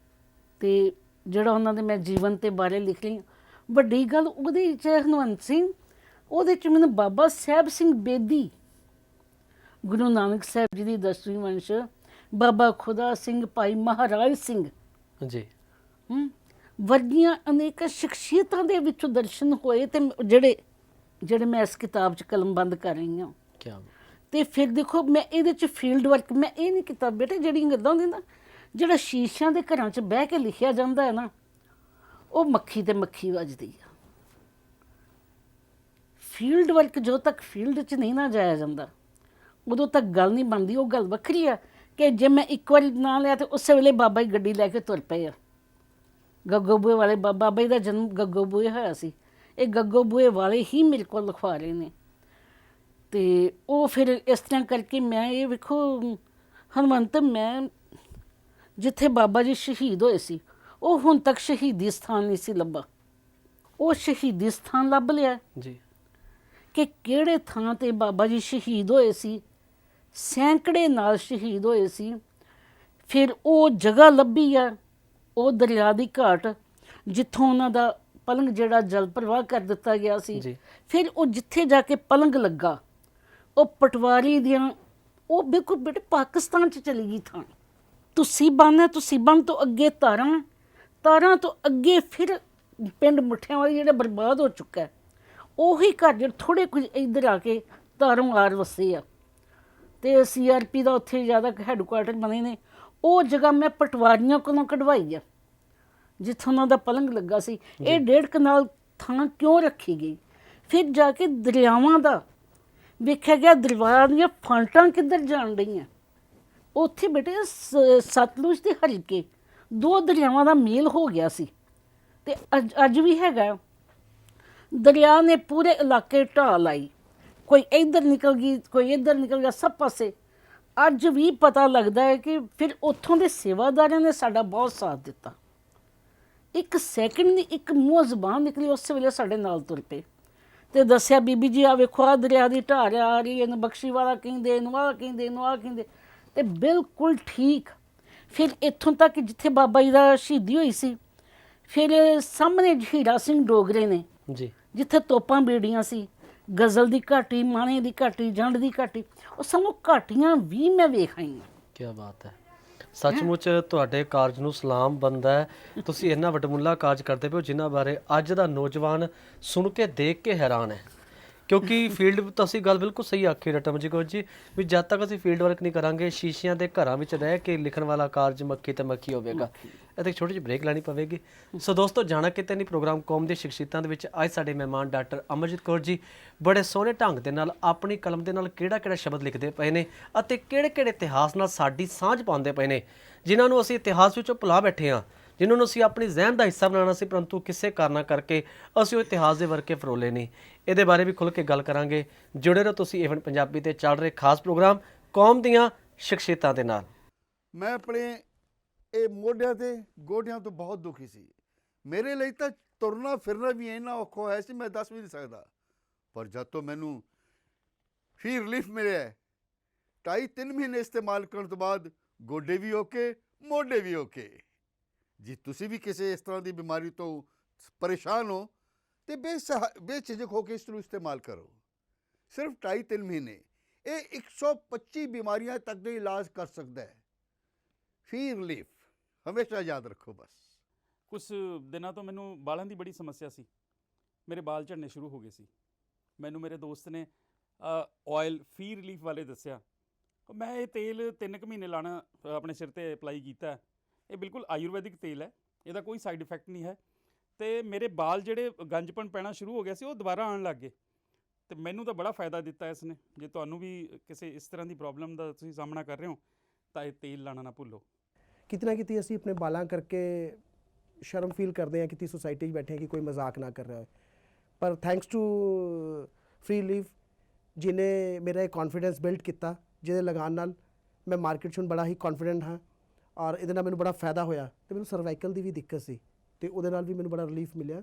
ਤੇ ਜਿਹੜਾ ਉਹਨਾਂ ਦੇ ਮੈਂ ਜੀਵਨ ਤੇ ਬਾਰੇ ਲਿਖ ਰਹੀ ਹਾਂ, ਵੱਡੀ ਗੱਲ ਉਹਦੇ ਵਿੱਚ ਹੈ ਹਨੂੰਮੰਤ ਸਿੰਘ, ਉਹਦੇ 'ਚ ਮੈਨੂੰ ਬਾਬਾ ਸਾਹਿਬ ਸਿੰਘ ਬੇਦੀ, ਗੁਰੂ ਨਾਨਕ ਸਾਹਿਬ ਜੀ ਦੀ 10ਵੀਂ ਵੰਸ਼, ਬਾਬਾ ਖੁਦਾ ਸਿੰਘ, ਭਾਈ ਮਹਾਰਾਜ ਸਿੰਘ
ਜੀ
ਵਰਗੀਆਂ ਅਨੇਕ ਸ਼ਖਸੀਅਤਾਂ ਦੇ ਵਿੱਚੋਂ ਦਰਸ਼ਨ ਹੋਏ, ਤੇ ਜਿਹੜੇ ਮੈਂ ਇਸ ਕਿਤਾਬ 'ਚ ਕਲਮਬੰਦ ਕਰ ਰਹੀ ਹਾਂ।
ਕੀ
ਤੇ ਫਿਰ ਦੇਖੋ, ਮੈਂ ਇਹਦੇ 'ਚ ਫੀਲਡ ਵਰਕ ਮੈਂ ਇਹ ਨਹੀਂ ਕੀਤਾ ਬੇਟੇ, ਜਿਹੜੀਆਂ ਗੱਲਾਂ ਹੁੰਦੀਆਂ ਨਾ, ਜਿਹੜਾ ਸ਼ੀਸ਼ਿਆਂ ਦੇ ਘਰਾਂ 'ਚ ਬਹਿ ਕੇ ਲਿਖਿਆ ਜਾਂਦਾ ਹੈ ਨਾ, ਉਹ ਮੱਖੀ ਤੇ ਮੱਖੀ ਵੱਜਦੀ ਆ। ਫੀਲਡ ਵਰਕ ਜਦੋਂ ਤੱਕ ਫੀਲਡ 'ਚ ਨਹੀਂ ਨਾ ਜਾਇਆ ਜਾਂਦਾ, ਉਦੋਂ ਤੱਕ ਗੱਲ ਨਹੀਂ ਬਣਦੀ। ਉਹ ਗੱਲ ਵੱਖਰੀ ਆ ਕਿ ਜੇ ਮੈਂ ਇੱਕ ਵਾਰੀ ਨਾਂ ਲਿਆ ਤੇ ਉਸੇ ਵੇਲੇ ਬਾਬਾ ਜੀ ਗੱਡੀ ਲੈ ਕੇ ਤੁਰ ਪਏ ਆ। ਗੱਗੋਬੂਏ ਵਾਲੇ ਬਾਬਾ ਜੀ ਦਾ ਜਨਮ ਗੱਗੋਬੂਏ ਹੋਇਆ ਸੀ, ਇਹ ਗੱਗੋਬੂਏ ਵਾਲੇ ਹੀ ਮੇਰੇ ਕੋਲ ਲਿਖਵਾ ਰਹੇ ਨੇ। ਤੇ ਉਹ ਫਿਰ ਇਸ ਤਰ੍ਹਾਂ ਕਰਕੇ ਮੈਂ ਇਹ ਵੇਖੋ ਹਨੂੰਮੰਤ, ਮੈਂ ਜਿੱਥੇ ਬਾਬਾ ਜੀ ਸ਼ਹੀਦ ਹੋਏ ਸੀ, ਉਹ ਹੁਣ ਤੱਕ ਸ਼ਹੀਦੀ ਸਥਾਨ ਨਹੀਂ ਸੀ ਲੱਭਾ। ਉਹ ਸ਼ਹੀਦੀ ਸਥਾਨ ਲੱਭ ਲਿਆ
ਜੀ
ਕਿ ਕਿਹੜੇ ਥਾਂ ਤੇ ਬਾਬਾ ਜੀ ਸ਼ਹੀਦ ਹੋਏ ਸੀ, ਸੈਂਕੜੇ ਨਾਲ ਸ਼ਹੀਦ ਹੋਏ ਸੀ। ਫਿਰ ਉਹ ਜਗ੍ਹਾ ਲੱਭੀ ਆ, ਉਹ ਦਰਿਆ ਦੀ ਘਾਟ ਜਿੱਥੋਂ ਉਹਨਾਂ ਦਾ ਪਲੰਗ ਜਿਹੜਾ ਜਲ ਪ੍ਰਵਾਹ ਕਰ ਦਿੱਤਾ ਗਿਆ ਸੀ। ਫਿਰ ਉਹ ਜਿੱਥੇ ਜਾ ਕੇ ਪਲੰਗ ਲੱਗਾ, ਉਹ ਪਟਵਾਰੀ ਦੀਆਂ, ਉਹ ਬਿਲਕੁਲ ਬੇਟੇ ਪਾਕਿਸਤਾਨ 'ਚ ਚਲੀ ਗਈ ਥਾਂ। ਤੁਸੀਂ ਬੰਨ ਤੋਂ ਅੱਗੇ ਤਾਰਾਂ ਤੋਂ ਅੱਗੇ ਫਿਰ ਪਿੰਡ ਮੁੱਠਿਆਂ ਵਾਲੀ ਜਿਹੜਾ ਬਰਬਾਦ ਹੋ ਚੁੱਕਾ, ਉਹੀ ਘਰ ਜਿਹੜੇ ਥੋੜ੍ਹੇ ਕੁਝ ਇੱਧਰ ਆ ਕੇ ਤਾਰੋਂ ਆਰ ਵਸੇ ਆ, ਤੇ CRP ਦਾ ਉੱਥੇ ਜ਼ਿਆਦਾ ਹੈਡਕੁਆਟਰ ਬਣੇ ਨੇ। ਉਹ ਜਗ੍ਹਾ ਮੈਂ ਪਟਵਾਰੀਆਂ ਕੋਲੋਂ ਕਢਵਾਈ ਆ, ਜਿੱਥੋਂ ਉਹਨਾਂ ਦਾ ਪਲੰਗ ਲੱਗਾ ਸੀ। ਇਹ 1.5 ਕਨਾਲ ਥਾਂ ਕਿਉਂ ਰੱਖੀ ਗਈ? ਫਿਰ ਜਾ ਕੇ ਦਰਿਆਵਾਂ ਦਾ ਵੇਖਿਆ ਗਿਆ, ਦਰਿਆ ਦੀਆਂ ਫਾਂਟਾਂ ਕਿੱਧਰ ਜਾਣ ਰਹੀਆਂ। ਉੱਥੇ ਬੇਟੇ ਸਤਲੁਜ ਤੇ ਹਰੀਕੇ, 2 ਦਰਿਆਵਾਂ ਦਾ ਮੇਲ ਹੋ ਗਿਆ ਸੀ, ਤੇ ਅੱਜ ਵੀ ਹੈਗਾ। ਦਰਿਆ ਨੇ ਪੂਰੇ ਇਲਾਕੇ ਢਾਹ ਲਾਈ, ਕੋਈ ਇੱਧਰ ਨਿਕਲ ਗਈ, ਕੋਈ ਇੱਧਰ ਨਿਕਲ ਗਿਆ, ਸਭ ਪਾਸੇ। ਅੱਜ ਵੀ ਪਤਾ ਲੱਗਦਾ ਹੈ ਕਿ ਫਿਰ ਉੱਥੋਂ ਦੇ ਸੇਵਾਦਾਰਾਂ ਨੇ ਸਾਡਾ ਬਹੁਤ ਸਾਥ ਦਿੱਤਾ। 1 ਸੈਕਿੰਡ ਦੀ ਇੱਕ ਮੂੰਹ ਜ਼ਬਾਨ ਨਿਕਲੀ, ਉਸੇ ਵੇਲੇ ਸਾਡੇ ਨਾਲ ਤੁਰ ਪਏ ਤੇ ਦੱਸਿਆ, ਬੀਬੀ ਜੀ ਆ ਵੇਖੋ, ਆ ਦਰਿਆ ਦੀ ਢਾਰ ਆ ਰਹੀ, ਇਹਨੂੰ ਬਖਸ਼ੀ ਵਾਲਾ ਕਹਿੰਦੇ, ਇਹਨੂੰ ਆਹ ਕਹਿੰਦੇ, ਇਹਨੂੰ ਆਹ ਕਹਿੰਦੇ। ਤੇ ਬਿਲਕੁਲ ਠੀਕ। ਫਿਰ ਇੱਥੋਂ ਤੱਕ ਜਿੱਥੇ ਬਾਬਾ ਜੀ ਦਾ ਸ਼ਹੀਦੀ ਹੋਈ ਸੀ, ਫਿਰ ਸਾਹਮਣੇ ਹੀਰਾ ਸਿੰਘ ਡੋਗਰੇ ਨੇ
ਜੀ,
ਜਿੱਥੇ ਤੋਪਾਂ ਬੀੜੀਆਂ ਸੀ, ਗਜ਼ਲ ਦੀ ਘਾਟੀ, ਮਾਣੇ ਦੀ ਘਾਟੀ, ਜੰਡ ਦੀ ਘਾਟੀ, ਉਹ ਸਾਨੂੰ ਘਾਟੀਆਂ ਵੀ ਮੈਂ ਵੇਖ ਆਈ ਹਾਂ।
ਕੀ ਬਾਤ ਹੈ। ਸੱਚਮੁੱਚ ਤੁਹਾਡੇ ਕਾਰਜ ਨੂੰ ਸਲਾਮ ਬਣਦਾ ਹੈ। ਤੁਸੀਂ ਇੰਨਾ ਵਡਮੁੱਲਾ ਕਾਰਜ ਕਰਦੇ ਪਏ ਹੋ, ਜਿਨ੍ਹਾਂ ਬਾਰੇ ਅੱਜ ਦਾ ਨੌਜਵਾਨ ਸੁਣ ਕੇ ਦੇਖ ਕੇ ਹੈਰਾਨ ਹੈ। ਕਿਉਂਕਿ ਫੀਲਡ ਤੁਸੀਂ ਗੱਲ ਬਿਲਕੁਲ ਸਹੀ ਆਖੀ ਡਾਕਟਰ ਅਮਰਜੀਤ ਕੌਰ ਜੀ, ਵੀ ਜਦ ਤੱਕ ਅਸੀਂ ਫੀਲਡ ਵਰਕ ਨਹੀਂ ਕਰਾਂਗੇ, ਸ਼ੀਸ਼ਿਆਂ ਦੇ ਘਰਾਂ ਵਿੱਚ ਰਹਿ ਕੇ ਲਿਖਣ ਵਾਲਾ ਕਾਰਜ ਮੱਖੀ ਤੇ ਮੱਖੀ ਹੋਵੇਗਾ। ਇਹ ਤੇ ਛੋਟੀ ਜਿਹੀ ਬ੍ਰੇਕ ਲੈਣੀ ਪਵੇਗੀ। ਸੋ ਦੋਸਤੋ, ਜਾਣਾ ਕਿਤੇ ਨਹੀਂ, ਪ੍ਰੋਗਰਾਮ ਕੌਮ ਦੀ ਸ਼ਖਸੀਅਤਾਂ ਦੇ ਵਿੱਚ ਅੱਜ ਸਾਡੇ ਮਹਿਮਾਨ ਡਾਕਟਰ ਅਮਰਜੀਤ ਕੌਰ ਜੀ ਬੜੇ ਸੋਹਣੇ ਢੰਗ ਦੇ ਨਾਲ ਆਪਣੀ ਕਲਮ ਦੇ ਨਾਲ ਕਿਹੜਾ ਸ਼ਬਦ ਲਿਖਦੇ ਪਏ ਨੇ ਅਤੇ ਕਿਹੜੇ ਇਤਿਹਾਸ ਨਾਲ ਸਾਡੀ ਸਾਂਝ ਪਾਉਂਦੇ ਪਏ ਨੇ, ਜਿਨ੍ਹਾਂ ਨੂੰ ਅਸੀਂ ਇਤਿਹਾਸ ਵਿੱਚੋਂ ਭੁਲਾ ਬੈਠੇ ਹਾਂ, ਜਿਨ੍ਹਾਂ ਨੂੰ ਅਸੀਂ ਆਪਣੀ ਜ਼ਹਿਨ ਦਾ ਹਿੱਸਾ ਬਣਾਉਣਾ ਸੀ, ਪਰੰਤੂ ਕਿਸੇ ਕਾਰਨਾਂ ਕਰਕੇ ਅਸੀਂ ਉਹ ਇਤਿਹਾਸ ਦੇ ਵਰਕੇ ਫਰੋਲੇ ਨਹੀਂ। ਇਹਦੇ ਬਾਰੇ ਵੀ ਖੁੱਲ੍ਹ ਕੇ ਗੱਲ ਕਰਾਂਗੇ। ਜੁੜੇ ਰਹੋ ਤੁਸੀਂ ਈਵਨ ਪੰਜਾਬੀ ਤੇ ਚੱਲ ਰਹੇ ਖਾਸ ਪ੍ਰੋਗਰਾਮ ਕੌਮ ਦੀਆਂ ਸ਼ਖਸੀਅਤਾਂ ਦੇ ਨਾਲ।
ਮੈਂ ਆਪਣੇ ਇਹ ਮੋਢਿਆਂ ਤੇ ਗੋਡਿਆਂ ਤੋਂ ਬਹੁਤ ਦੁਖੀ ਸੀ। ਮੇਰੇ ਲਈ ਤਾਂ ਤੁਰਨਾ ਫਿਰਨਾ ਵੀ ਇੰਨਾ ਔਖਾ ਹੋਇਆ ਸੀ, ਮੈਂ ਦੱਸ ਵੀ ਨਹੀਂ ਸਕਦਾ। ਪਰ ਜਦ ਤੋਂ ਮੈਨੂੰ ਫੀ ਰਿਲੀਫ ਮਿਲਿਆ, 2.5-3 ਮਹੀਨੇ ਇਸਤੇਮਾਲ ਕਰਨ ਤੋਂ ਬਾਅਦ ਗੋਡੇ ਵੀ ਓਕੇ, ਮੋਢੇ ਵੀ ਓਕੇ। ਜੀ ਤੁਸੀਂ ਵੀ ਕਿਸੇ ਇਸ ਤਰ੍ਹਾਂ ਦੀ ਬਿਮਾਰੀ ਤੋਂ ਪਰੇਸ਼ਾਨ ਹੋ ਤੇ ਬੇਝਿਜਕ ਹੋ ਕੇ ਇਸ ਨੂੰ ਇਸਤੇਮਾਲ ਕਰੋ। ਸਿਰਫ 2.5-3 ਮਹੀਨੇ ਇਹ 125 ਬਿਮਾਰੀਆਂ ਤੱਕ ਦਾ ਇਲਾਜ ਕਰ ਸਕਦਾ ਹੈ। ਫੀ ਰਿਲੀਫ ਹਮੇਸ਼ਾ ਯਾਦ ਰੱਖੋ। ਬਸ
ਕੁਛ ਦਿਨਾਂ ਤੋਂ ਮੈਨੂੰ ਵਾਲਾਂ ਦੀ ਬੜੀ ਸਮੱਸਿਆ ਸੀ। ਮੇਰੇ ਵਾਲ ਝੜਨੇ ਸ਼ੁਰੂ ਹੋ ਗਏ ਸੀ। ਮੈਨੂੰ ਮੇਰੇ ਦੋਸਤ ਨੇ ਆਇਲ ਫੀ ਰਿਲੀਫ ਵਾਲੇ ਦੱਸਿਆ। ਮੈਂ ਇਹ ਤੇਲ 3 ਕੁ ਮਹੀਨੇ ਲਾਣਾ ਆਪਣੇ ਸਿਰ 'ਤੇ ਅਪਲਾਈ ਕੀਤਾ। ਇਹ ਬਿਲਕੁਲ ਆਯੁਰਵੈਦਿਕ ਤੇਲ ਹੈ, ਇਹਦਾ ਕੋਈ ਸਾਈਡ ਇਫੈਕਟ ਨਹੀਂ ਹੈ। ਅਤੇ ਮੇਰੇ ਵਾਲ ਜਿਹੜੇ ਗੰਜਪਣ ਪੈਣਾ ਸ਼ੁਰੂ ਹੋ ਗਿਆ ਸੀ ਉਹ ਦੁਬਾਰਾ ਆਉਣ ਲੱਗ ਗਏ। ਅਤੇ ਮੈਨੂੰ ਤਾਂ ਬੜਾ ਫਾਇਦਾ ਦਿੱਤਾ ਇਸ ਨੇ। ਜੇ ਤੁਹਾਨੂੰ ਵੀ ਕਿਸੇ ਇਸ ਤਰ੍ਹਾਂ ਦੀ ਪ੍ਰੋਬਲਮ ਦਾ ਤੁਸੀਂ ਸਾਹਮਣਾ ਕਰ ਰਹੇ ਹੋ ਤਾਂ ਇਹ ਤੇਲ ਲਾਣਾ ਨਾ ਭੁੱਲੋ।
ਕਿਤੇ ਨਾ ਕਿਤੇ ਅਸੀਂ ਆਪਣੇ ਬਾਲਾਂ ਕਰਕੇ ਸ਼ਰਮ ਫੀਲ ਕਰਦੇ ਹਾਂ ਕਿ ਸੋਸਾਇਟੀ 'ਚ ਬੈਠੇ ਹਾਂ ਕਿ ਕੋਈ ਮਜ਼ਾਕ ਨਾ ਕਰ ਰਿਹਾ ਹੋਏ, ਪਰ ਥੈਂਕਸ ਟੂ ਫ੍ਰੀ ਲੀਫ ਜਿਹਨੇ ਮੇਰਾ ਇਹ ਕੌਨਫੀਡੈਂਸ ਬਿਲਡ ਕੀਤਾ, ਜਿਹਦੇ ਲਗਾਉਣ ਨਾਲ ਮੈਂ ਮਾਰਕੀਟ 'ਚ ਹੁਣ ਬੜਾ ਹੀ ਕੌਨਫੀਡੈਂਟ ਹਾਂ ਔਰ ਇਹਦੇ ਨਾਲ ਮੈਨੂੰ ਬੜਾ ਫਾਇਦਾ ਹੋਇਆ। ਅਤੇ ਮੈਨੂੰ ਸਰਵਾਈਕਲ ਦੀ ਵੀ ਦਿੱਕਤ ਸੀ ਅਤੇ ਉਹਦੇ ਨਾਲ ਵੀ ਮੈਨੂੰ ਬੜਾ ਰਿਲੀਫ ਮਿਲਿਆ।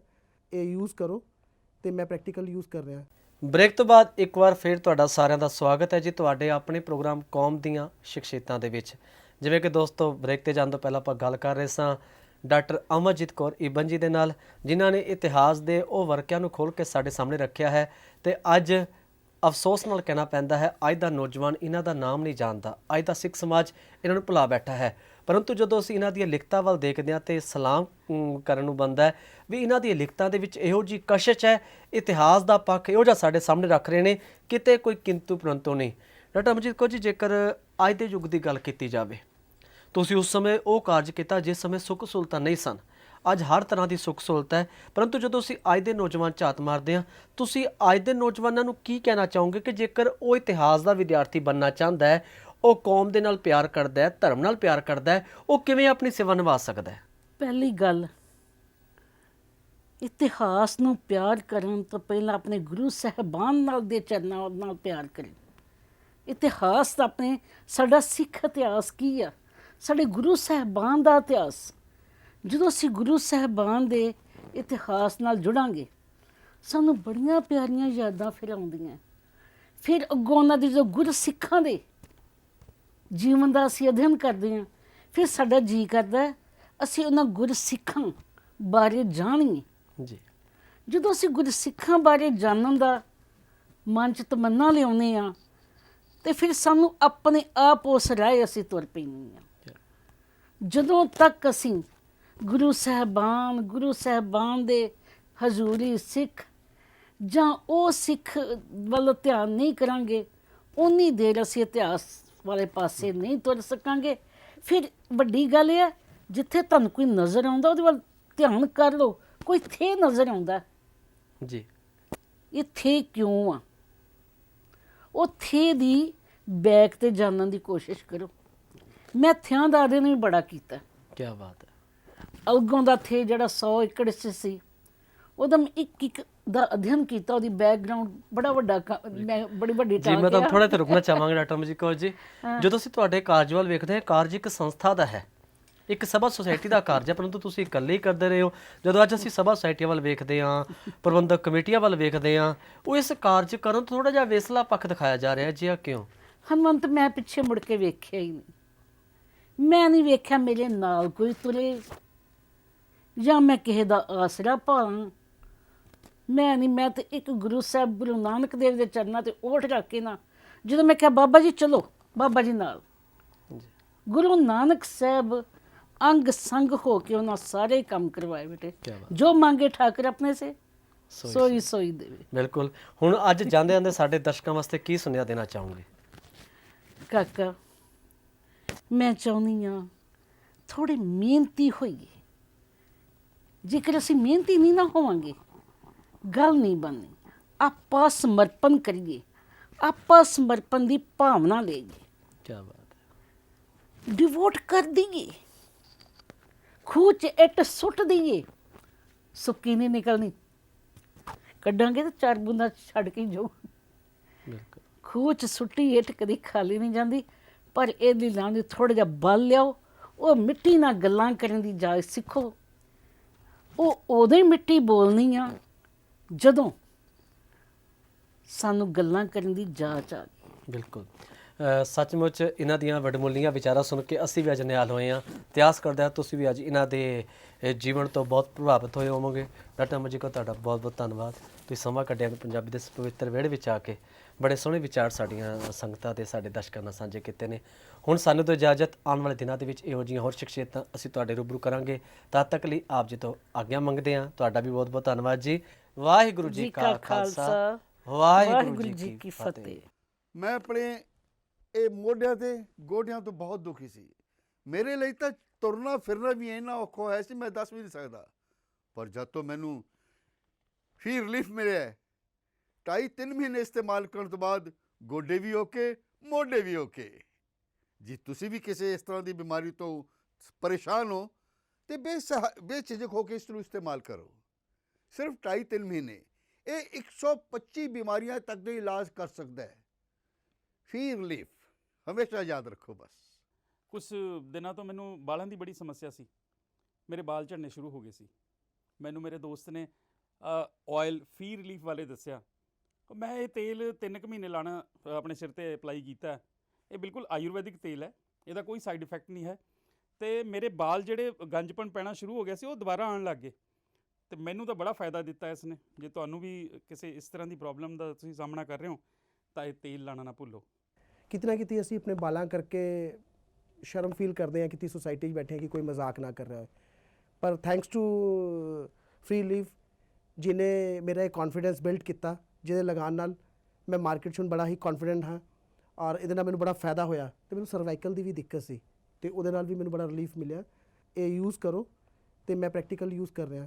ਇਹ ਯੂਜ਼ ਕਰੋ ਅਤੇ ਮੈਂ ਪ੍ਰੈਕਟੀਕਲ ਯੂਜ਼ ਕਰ ਰਿਹਾ।
ਬ੍ਰੇਕ ਤੋਂ ਬਾਅਦ ਇੱਕ ਵਾਰ ਫਿਰ ਤੁਹਾਡਾ ਸਾਰਿਆਂ ਦਾ ਸਵਾਗਤ ਹੈ ਜੀ ਤੁਹਾਡੇ ਆਪਣੇ ਪ੍ਰੋਗਰਾਮ ਕੌਮ ਦੀਆਂ ਸ਼ਖਸੀਅਤਾਂ ਦੇ ਵਿੱਚ। ਜਿਵੇਂ ਕਿ ਦੋਸਤੋ ਬ੍ਰੇਕ 'ਤੇ ਜਾਣ ਤੋਂ ਪਹਿਲਾਂ ਆਪਾਂ ਗੱਲ ਕਰ ਰਹੇ ਸਾਂ ਡਾਕਟਰ ਅਮਰਜੀਤ ਕੌਰ ਈਬਨ ਜੀ ਦੇ ਨਾਲ, ਜਿਨ੍ਹਾਂ ਨੇ ਇਤਿਹਾਸ ਦੇ ਉਹ ਵਰਕਿਆਂ ਨੂੰ ਖੋਲ੍ਹ ਕੇ ਸਾਡੇ ਸਾਹਮਣੇ ਰੱਖਿਆ ਹੈ। ਅਤੇ ਅੱਜ ਅਫਸੋਸ ਨਾਲ ਕਹਿਣਾ ਪੈਂਦਾ ਹੈ ਅੱਜ ਦਾ ਨੌਜਵਾਨ ਇਹਨਾਂ ਦਾ ਨਾਮ ਨਹੀਂ ਜਾਣਦਾ, ਅੱਜ ਦਾ ਸਿੱਖ ਸਮਾਜ ਇਹਨਾਂ ਨੂੰ ਭੁਲਾ ਬੈਠਾ ਹੈ। ਪਰੰਤੂ ਜਦੋਂ ਅਸੀਂ ਇਹਨਾਂ ਦੀਆਂ ਲਿਖਤਾਂ ਵੱਲ ਦੇਖਦੇ ਹਾਂ ਤਾਂ ਸਲਾਮ ਕਰਨ ਨੂੰ ਬਣਦਾ ਹੈ ਵੀ ਇਹਨਾਂ ਦੀਆਂ ਲਿਖਤਾਂ ਦੇ ਵਿੱਚ ਇਹੋ ਜਿਹੀ ਕਸ਼ਿਸ਼ ਹੈ, ਇਤਿਹਾਸ ਦਾ ਪੱਖ ਇਹੋ ਜਿਹਾ ਸਾਡੇ ਸਾਹਮਣੇ ਰੱਖ ਰਹੇ ਨੇ, ਕਿਤੇ ਕੋਈ ਕਿੰਤੂ ਪਰੰਤੂ ਨਹੀਂ। ਡਾਕਟਰ ਅਮਰਜੀਤ ਕੌਰ ਜੀ, ਜੇਕਰ ਅੱਜ ਦੇ ਯੁੱਗ ਦੀ ਗੱਲ ਕੀਤੀ ਜਾਵੇ, ਤੁਸੀਂ ਉਸ ਸਮੇਂ ਉਹ ਕਾਰਜ ਕੀਤਾ ਜਿਸ ਸਮੇਂ ਸੁੱਖ ਸਹੂਲਤਾਂ ਨਹੀਂ ਸਨ। ਅੱਜ ਹਰ ਤਰ੍ਹਾਂ ਦੀ ਸੁੱਖ ਸਹੂਲਤ ਹੈ, ਪਰੰਤੂ ਜਦੋਂ ਅਸੀਂ ਅੱਜ ਦੇ ਨੌਜਵਾਨ ਝਾਤ ਮਾਰਦੇ ਹਾਂ, ਤੁਸੀਂ ਅੱਜ ਦੇ ਨੌਜਵਾਨਾਂ ਨੂੰ ਕੀ ਕਹਿਣਾ ਚਾਹੋਗੇ ਕਿ ਜੇਕਰ ਉਹ ਇਤਿਹਾਸ ਦਾ ਵਿਦਿਆਰਥੀ ਬਣਨਾ ਚਾਹੁੰਦਾ ਹੈ, ਉਹ ਕੌਮ ਦੇ ਨਾਲ ਪਿਆਰ ਕਰਦਾ ਹੈ, ਧਰਮ ਨਾਲ ਪਿਆਰ ਕਰਦਾ ਹੈ, ਉਹ ਕਿਵੇਂ ਆਪਣੀ ਸੇਵਾ ਨਿਭਾ ਸਕਦਾ ਹੈ?
ਪਹਿਲੀ ਗੱਲ, ਇਤਿਹਾਸ ਨੂੰ ਪਿਆਰ ਕਰਨ ਤੋਂ ਪਹਿਲਾਂ ਆਪਣੇ ਗੁਰੂ ਸਾਹਿਬਾਨ ਨਾਲ ਦੇ ਚਰਨਾਂ ਨਾਲ ਪਿਆਰ ਕਰੇ। ਇਤਿਹਾਸ ਤਾਂ ਆਪਣੇ ਸਾਡਾ ਸਿੱਖ ਇਤਿਹਾਸ ਕੀ ਆ, ਸਾਡੇ ਗੁਰੂ ਸਾਹਿਬਾਨ ਦਾ ਇਤਿਹਾਸ। ਜਦੋਂ ਅਸੀਂ ਗੁਰੂ ਸਾਹਿਬਾਨ ਦੇ ਇਤਿਹਾਸ ਨਾਲ ਜੁੜਾਂਗੇ, ਸਾਨੂੰ ਬੜੀਆਂ ਪਿਆਰੀਆਂ ਯਾਦਾਂ ਫਿਰ ਆਉਂਦੀਆਂ। ਫਿਰ ਅੱਗੋਂ ਉਹਨਾਂ ਦੇ ਜੋ ਗੁਰਸਿੱਖਾਂ ਦੇ ਜੀਵਨ ਦਾ ਅਸੀਂ ਅਧਿਐਨ ਕਰਦੇ ਹਾਂ, ਫਿਰ ਸਾਡਾ ਜੀਅ ਕਰਦਾ ਅਸੀਂ ਉਹਨਾਂ ਗੁਰਸਿੱਖਾਂ ਬਾਰੇ ਜਾਣੀਏ।
ਜੀ,
ਜਦੋਂ ਅਸੀਂ ਗੁਰਸਿੱਖਾਂ ਬਾਰੇ ਜਾਣਨ ਦਾ ਮਨ 'ਚ ਤਮੰਨਾ ਲਿਆਉਂਦੇ ਹਾਂ ਤੇ ਫਿਰ ਸਾਨੂੰ ਆਪਣੇ ਆਪ ਉਸ ਰਾਹ ਅਸੀਂ ਤੁਰ ਪੈਂਦੇ ਹਾਂ। ਜਦੋਂ ਤੱਕ ਅਸੀਂ ਗੁਰੂ ਸਾਹਿਬਾਨ ਦੇ ਹਜ਼ੂਰੀ ਸਿੱਖ ਜਾਂ ਉਹ ਸਿੱਖ ਵੱਲ ਧਿਆਨ ਨਹੀਂ ਕਰਾਂਗੇ, ਉਨੀ ਦੇਰ ਅਸੀਂ ਇਤਿਹਾਸ ਵਾਲੇ ਪਾਸੇ ਨਹੀਂ ਤੁਰ ਸਕਾਂਗੇ। ਫਿਰ ਵੱਡੀ ਗੱਲ ਇਹ ਹੈ, ਜਿੱਥੇ ਤੁਹਾਨੂੰ ਕੋਈ ਨਜ਼ਰ ਆਉਂਦਾ ਉਹਦੇ ਵੱਲ ਧਿਆਨ ਕਰ ਲਓ। ਕੋਈ ਥੇ ਨਜ਼ਰ ਆਉਂਦਾ
ਜੀ, ਇਹ
ਥੇ ਕਿਉਂ ਆ, ਉਹ ਥੇ ਦੀ ਬੈਕ ਤੇ ਜਾਣਨ ਦੀ ਕੋਸ਼ਿਸ਼ ਕਰੋ। ਮੈਂ ਥਿਆਂ ਦਾ ਅਧਿਐਨ ਵੀ ਬੜਾ ਕੀਤਾ।
ਕੀ ਬਾਤ ਹੈ।
ਅਲਗੋਂ ਦਾ ਥੇ ਜਿਹੜਾ 100 ਏਕੜ 'ਚ ਸੀ, ਉਹਦਾ ਮੈਂ ਇੱਕ ਦਾ ਅਧਿਐਨ ਕੀਤਾ। ਉਹਦੀ ਬੈਕਗ੍ਰਾਉਂਡ ਬੜਾ ਵੱਡਾ ਮੈਂ ਬੜੀ ਵੱਡੀ
ਜੀ, ਮੈਂ ਤੁਹਾਨੂੰ ਥੋੜ੍ਹਾ ਜਿਹਾ ਰੁਕਣਾ ਚਾਹਾਂਗਾ ਡਾਕਟਰ ਅਮਰਜੀਤ ਕੌਰ ਜੀ। ਜਦੋਂ ਅਸੀਂ ਤੁਹਾਡੇ ਕਾਰਜ ਵੱਲ ਵੇਖਦੇ ਹਾਂ, ਕਾਰਜ ਇੱਕ ਸੰਸਥਾ ਦਾ ਹੈ, ਇੱਕ ਸਭਾ ਸੁਸਾਇਟੀ ਦਾ ਕਾਰਜ ਹੈ, ਪਰੰਤੂ ਤੁਸੀਂ ਇਕੱਲੇ ਹੀ ਕਰਦੇ ਰਹੇ ਹੋ। ਜਦੋਂ ਅੱਜ ਅਸੀਂ ਸਭਾ ਸੁਸਾਇਟੀਆਂ ਵੱਲ ਵੇਖਦੇ ਹਾਂ, ਪ੍ਰਬੰਧਕ ਕਮੇਟੀਆਂ ਵੱਲ ਵੇਖਦੇ ਹਾਂ, ਉਹ ਇਸ ਕਾਰਜ ਕਰਨ ਤੋਂ ਥੋੜ੍ਹਾ ਜਿਹਾ ਵੇਸਲਾ ਪੱਖ ਦਿਖਾਇਆ ਜਾ ਰਿਹਾ ਜੀ, ਕਿਉਂ?
ਹਨੂੰਮੰਤ, ਮੈਂ ਪਿੱਛੇ ਮੁੜ ਕੇ ਵੇਖਿਆ ਹੀ ਨਹੀਂ। ਮੈਂ ਨਹੀਂ ਵੇਖਿਆ ਮੇਰੇ ਨਾਲ ਕੋਈ ਤੁਰੇ ਜਾਂ ਮੈਂ ਕਿਸੇ ਦਾ ਆਸਰਾ ਭਾਲਾਂ। ਮੈਂ ਤਾਂ ਇੱਕ ਗੁਰੂ ਸਾਹਿਬ ਗੁਰੂ ਨਾਨਕ ਦੇਵ ਦੇ ਚਰਨਾਂ ਤੇ ਓਠ ਰੱਖ ਕੇ ਨਾ, ਜਦੋਂ ਮੈਂ ਕਿਹਾ ਬਾਬਾ ਜੀ ਚਲੋ, ਬਾਬਾ ਜੀ ਨਾਲ, ਗੁਰੂ ਨਾਨਕ ਸਾਹਿਬ ਅੰਗ ਸੰਗ ਹੋ ਕੇ ਉਹਨਾਂ ਸਾਰੇ ਕੰਮ ਕਰਵਾਏ। ਬੇਟੇ ਜੋ ਮੰਗੇ ਠਾਕਰ ਆਪਣੇ ਸੇ ਸੋਈ ਦੇਵੇ।
ਬਿਲਕੁਲ। ਹੁਣ ਅੱਜ ਜਾਂਦੇ ਜਾਂਦੇ ਸਾਡੇ ਦਰਸ਼ਕਾਂ ਵਾਸਤੇ ਕੀ ਸੁਨੇਹਾ ਦੇਣਾ ਚਾਹੋਗੇ?
ਕਾਕਾ, ਮੈਂ ਚਾਹੁੰਦੀ ਹਾਂ ਥੋੜ੍ਹੇ ਮਿਹਨਤੀ ਹੋਈਏ। ਜੇਕਰ ਅਸੀਂ ਮਿਹਨਤੀ ਨਹੀਂ ਨਾ ਹੋਵਾਂਗੇ, ਗੱਲ ਨਹੀਂ ਬਣਨੀ। ਆਪਾਂ ਸਮਰਪਣ ਕਰੀਏ, ਆਪਾਂ ਸਮਰਪਣ ਦੀ ਭਾਵਨਾ ਲਈਏ,
ਕੀ ਬਾਤ ਹੈ,
ਡਿਵੋਟ ਕਰ ਦਈਏ, ਖੂਹ 'ਚ ਇੱਟ ਸੁੱਟ ਦਈਏ, ਸੁੱਕੀ ਨਹੀਂ ਨਿਕਲਣੀ। ਕੱਢਾਂਗੇ ਤਾਂ 4 ਬੂੰਦਾਂ ਛੱਡ ਕੇ ਜਾਊ।
ਬਿਲਕੁਲ।
ਖੂਹ 'ਚ ਸੁੱਟੀ ਇੱਟ ਕਦੀ ਖਾਲੀ ਨਹੀਂ ਜਾਂਦੀ। ਪਰ ਇਹਦੀ ਲਾਂਦੀ ਥੋੜ੍ਹਾ ਜਿਹਾ ਬਲ ਲਿਆਓ, ਉਹ ਮਿੱਟੀ ਨਾਲ ਗੱਲਾਂ ਕਰਨ ਦੀ ਜਾਚ ਸਿੱਖੋ। ਉਹ ਉਦੋਂ ਹੀ ਮਿੱਟੀ ਬੋਲਣੀ ਆ ਜਦੋਂ ਸਾਨੂੰ ਗੱਲਾਂ ਕਰਨ ਦੀ ਜਾਚ ਆ ਗਈ।
ਬਿਲਕੁਲ। ਸੱਚਮੁੱਚ ਇਹਨਾਂ ਦੀਆਂ ਵਡਮੁੱਲੀਆਂ ਵਿਚਾਰਾਂ ਸੁਣ ਕੇ ਅਸੀਂ ਵੀ ਅੱਜ ਨਿਹਾਲ ਹੋਏ ਹਾਂ। ਇਤਿਹਾਸ ਕਰਦਾ ਹਾਂ ਤੁਸੀਂ ਵੀ ਅੱਜ ਇਹਨਾਂ ਦੇ ਜੀਵਨ ਤੋਂ ਬਹੁਤ ਪ੍ਰਭਾਵਿਤ ਹੋਏ ਹੋਵੋਗੇ। ਡਾਕਟਰ ਅਮਰ ਜੀ ਕੋ ਤੁਹਾਡਾ ਬਹੁਤ ਬਹੁਤ ਧੰਨਵਾਦ। ਤੁਸੀਂ ਸਮਾਂ ਕੱਢਿਆ ਪੰਜਾਬੀ ਦੇ ਇਸ ਪਵਿੱਤਰ ਵਿਹੜੇ ਵਿੱਚ ਆ ਕੇ ਬੜੇ ਸੋਹਣੇ ਵਿਚਾਰ ਸਾਡੀਆਂ ਸੰਗਤਾਂ ਤੇ ਸਾਡੇ ਦਰਸ਼ਕਾਂ ਨਾਲ ਸਾਂਝੇ ਕੀਤੇ ਨੇ। ਹੁਣ ਸਾਨੂੰ ਤੋਂ ਇਜਾਜ਼ਤ, ਆਉਣ ਵਾਲੇ ਦਿਨਾਂ ਦੇ ਵਿੱਚ ਇਹੋ ਜਿਹੀਆਂ ਹੋਰ ਸ਼ਖਸੀਅਤਾਂ ਅਸੀਂ ਤੁਹਾਡੇ ਰੂਬਰੂ ਕਰਾਂਗੇ। ਤਦ ਤੱਕ ਲਈ ਆਪ ਜੀ ਤੋਂ ਆਗਿਆ ਮੰਗਦੇ ਹਾਂ। ਤੁਹਾਡਾ ਵੀ ਬਹੁਤ ਬਹੁਤ ਧੰਨਵਾਦ ਜੀ। ਵਾਹਿਗੁਰੂ ਜੀ ਕਾ ਖਾਲਸਾ, ਵਾਹਿਗੁਰੂ ਜੀ ਕੀ ਫਤਿਹ।
ਮੈਂ ਆਪਣੇ ਇਹ ਮੋਢਿਆਂ ਤੇ ਗੋਡਿਆਂ ਤੋਂ ਬਹੁਤ ਦੁਖੀ ਸੀ। ਮੇਰੇ ਲਈ ਤਾਂ ਤੁਰਨਾ ਫਿਰਨਾ ਵੀ ਇੰਨਾ ਔਖਾ ਹੋਇਆ ਸੀ, ਮੈਂ ਦੱਸ ਵੀ ਨਹੀਂ ਸਕਦਾ। ਪਰ ਜਦ ਤੋਂ ਮੈਨੂੰ ਫੀ ਰਿਲੀਫ ਮਿਲਿਆ, 2.5-3 ਮਹੀਨੇ ਇਸਤੇਮਾਲ ਕਰਨ ਤੋਂ ਬਾਅਦ ਗੋਡੇ ਵੀ ਓਕੇ, ਮੋਢੇ ਵੀ ਓਕੇ। ਜੀ ਤੁਸੀਂ ਵੀ ਕਿਸੇ ਇਸ ਤਰ੍ਹਾਂ ਦੀ ਬਿਮਾਰੀ ਤੋਂ ਪਰੇਸ਼ਾਨ ਹੋ ਤੇ ਬੇਝਿਜਕ ਹੋ ਕੇ ਇਸ ਨੂੰ ਇਸਤੇਮਾਲ ਕਰੋ। ਸਿਰਫ 2.5-3 ਮਹੀਨੇ ਇਹ 125 ਬਿਮਾਰੀਆਂ ਤੱਕ ਦਾ ਇਲਾਜ ਕਰ ਸਕਦਾ ਹੈ। ਫੀ ਰਿਲੀਫ ਹਮੇਸ਼ਾ ਯਾਦ ਰੱਖੋ। ਬਸ
ਕੁਝ ਦਿਨਾਂ ਤੋਂ ਮੈਨੂੰ ਵਾਲਾਂ ਦੀ ਬੜੀ ਸਮੱਸਿਆ ਸੀ। ਮੇਰੇ ਵਾਲ ਝੜਨੇ ਸ਼ੁਰੂ ਹੋ ਗਏ ਸੀ। ਮੈਨੂੰ ਮੇਰੇ ਦੋਸਤ ਨੇ ਆਇਲ ਫੀ ਰਿਲੀਫ ਵਾਲੇ ਦੱਸਿਆ। ਮੈਂ ਇਹ ਤੇਲ 3 ਕੁ ਮਹੀਨੇ ਲਾਣਾ ਆਪਣੇ ਸਿਰ ਤੇ ਅਪਲਾਈ ਕੀਤਾ। ਇਹ ਬਿਲਕੁਲ ਆਯੁਰਵੈਦਿਕ ਤੇਲ ਹੈ, ਇਹਦਾ ਕੋਈ ਸਾਈਡ ਇਫੈਕਟ ਨਹੀਂ ਹੈ। ਤੇ ਮੇਰੇ ਵਾਲ ਜਿਹੜੇ ਗੰਜਪਣ ਪੈਣਾ ਸ਼ੁਰੂ ਹੋ ਗਿਆ ਸੀ, ਉਹ ਦੁਬਾਰਾ ਆਉਣ ਲੱਗ ਗਏ। ਤੇ ਮੈਨੂੰ ਤਾਂ ਬੜਾ ਫਾਇਦਾ ਦਿੱਤਾ ਇਸ ਨੇ। ਜੇ ਤੁਹਾਨੂੰ ਵੀ ਕਿਸੇ ਇਸ ਤਰ੍ਹਾਂ ਦੀ ਪ੍ਰੋਬਲਮ ਦਾ ਤੁਸੀਂ ਸਾਹਮਣਾ ਕਰ ਰਹੇ ਹੋ ਤਾਂ ਇਹ ਤੇਲ ਲਾਣਾ ਨਾ ਭੁੱਲੋ।
ਕਿਤੇ ਨਾ ਕਿਤੇ ਅਸੀਂ ਆਪਣੇ ਬਾਲਾਂ ਕਰਕੇ ਸ਼ਰਮ ਫੀਲ ਕਰਦੇ ਹਾਂ ਕਿ ਸੋਸਾਇਟੀ 'ਚ ਬੈਠੇ ਹਾਂ ਕਿ ਕੋਈ ਮਜ਼ਾਕ ਨਾ ਕਰ ਰਿਹਾ ਹੋਏ। ਪਰ ਥੈਂਕਸ ਟੂ ਫ੍ਰੀ ਲੀਵ ਜਿਹਨੇ ਮੇਰਾ ਇਹ ਕੌਨਫੀਡੈਂਸ ਬਿਲਡ ਕੀਤਾ, ਜਿਹਦੇ ਲਗਾਉਣ ਨਾਲ ਮੈਂ ਮਾਰਕੀਟ 'ਚ ਹੁਣ ਬੜਾ ਹੀ ਕੌਨਫੀਡੈਂਟ ਹਾਂ। ਔਰ ਇਹਦੇ ਨਾਲ ਮੈਨੂੰ ਬੜਾ ਫਾਇਦਾ ਹੋਇਆ। ਅਤੇ ਮੈਨੂੰ ਸਰਵਾਈਕਲ ਦੀ ਵੀ ਦਿੱਕਤ ਸੀ ਅਤੇ ਉਹਦੇ ਨਾਲ ਵੀ ਮੈਨੂੰ ਬੜਾ ਰਿਲੀਫ ਮਿਲਿਆ। ਇਹ ਯੂਜ਼ ਕਰੋ ਅਤੇ ਮੈਂ ਪ੍ਰੈਕਟੀਕਲ ਯੂਜ਼ ਕਰ ਰਿਹਾ।